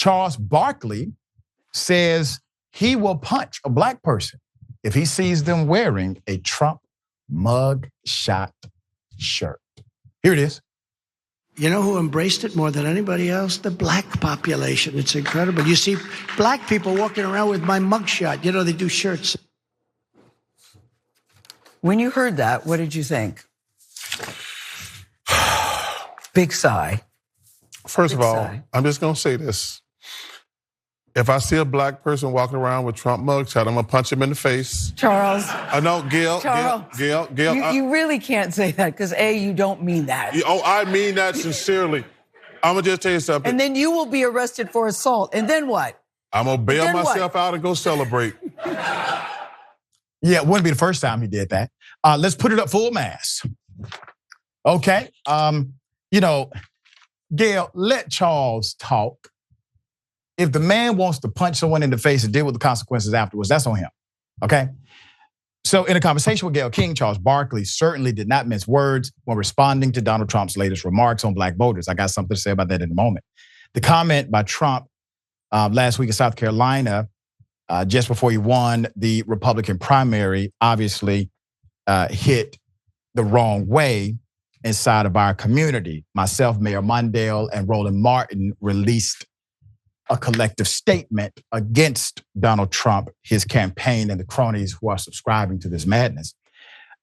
Charles Barkley says he will punch a black person if he sees them wearing a Trump mugshot shirt. Here it is. You know who embraced it more than anybody else? The black population. It's incredible. You see black people walking around with my mugshot. You know, they do shirts. When you heard that, what did you think? Big sigh. First of all, I'm just going to say this. If I see a black person walking around with Trump mugshot, I'm going to punch him in the face. Charles. No, Gail. You really can't say that because A, you don't mean that. I mean that sincerely. I'm going to just tell you something. And then you will be arrested for assault. And then what? I'm going to bail myself out and go celebrate. Yeah, it wouldn't be the first time he did that. Let's put it up full mass. Okay. Gail, let Charles talk. If the man wants to punch someone in the face and deal with the consequences afterwards, that's on him, okay? So in a conversation with Gayle King, Charles Barkley certainly did not mince words when responding to Donald Trump's latest remarks on black voters. I got something to say about that in a moment. The comment by Trump last week in South Carolina, just before he won the Republican primary, obviously hit the wrong way inside of our community. Myself, Mayor Mondale, and Roland Martin released a collective statement against Donald Trump, his campaign, and the cronies who are subscribing to this madness.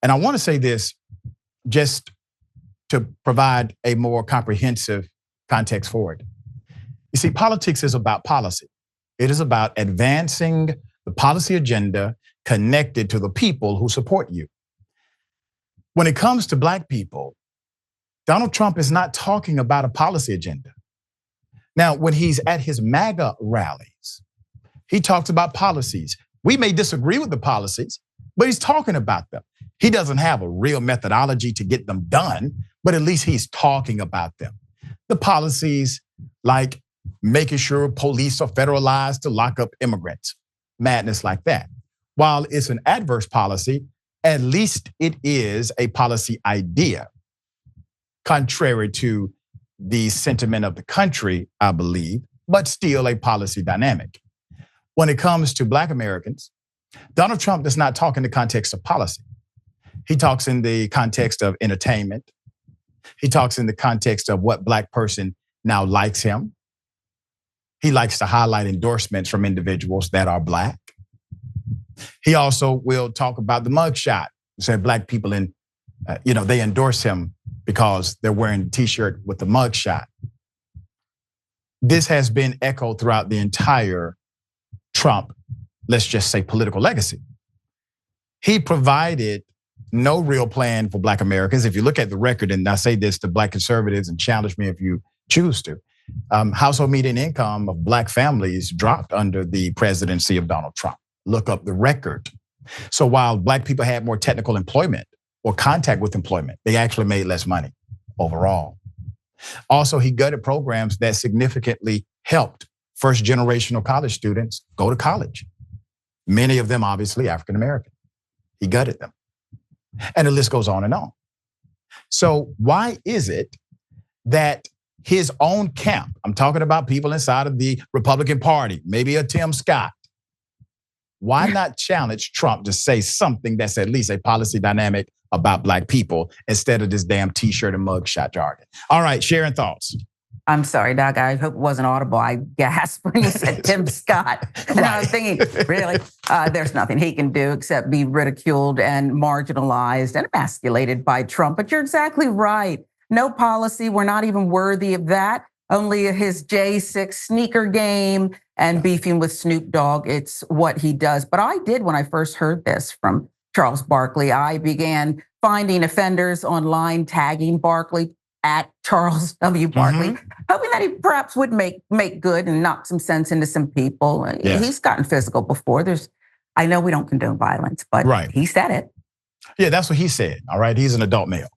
And I want to say this just to provide a more comprehensive context for it. You see, politics is about policy. It is about advancing the policy agenda connected to the people who support you. When it comes to black people, Donald Trump is not talking about a policy agenda. Now, when he's at his MAGA rallies, he talks about policies. We may disagree with the policies, but he's talking about them. He doesn't have a real methodology to get them done, but at least he's talking about them. The policies like making sure police are federalized to lock up immigrants, madness like that. While it's an adverse policy, at least it is a policy idea, contrary to the sentiment of the country, I believe, but still a policy dynamic. When it comes to black Americans, Donald Trump does not talk in the context of policy. He talks in the context of entertainment. He talks in the context of what black person now likes him. He likes to highlight endorsements from individuals that are black. He also will talk about the mugshot. Say black people they endorse him because they're wearing a t-shirt with the mugshot. This has been echoed throughout the entire Trump, let's just say, political legacy. He provided no real plan for black Americans. If you look at the record, and I say this to black conservatives and challenge me if you choose to, household median income of black families dropped under the presidency of Donald Trump. Look up the record. So while black people had more technical employment or contact with employment, they actually made less money overall. Also, he gutted programs that significantly helped first generational college students go to college. Many of them obviously African American. He gutted them. And the list goes on and on. So why is it that his own camp, I'm talking about people inside of the Republican Party, maybe a Tim Scott, why not challenge Trump to say something that's at least a policy dynamic about black people instead of this damn t-shirt and mugshot jargon? All right, Sharon, thoughts. I'm sorry, Doc. I hope it wasn't audible. I gasped when you said Tim Scott. And I was thinking, really, there's nothing he can do except be ridiculed and marginalized and emasculated by Trump. But you're exactly right. No policy. We're not even worthy of that. Only his J6 sneaker game and beefing with Snoop Dogg. It's what he does. But I did, when I first heard this from Charles Barkley, I began finding offenders online, tagging Barkley at Charles W. Barkley, hoping that he perhaps would make good and knock some sense into some people. Yeah. He's gotten physical before. I know we don't condone violence, but he said it. Yeah, that's what he said. All right, he's an adult male.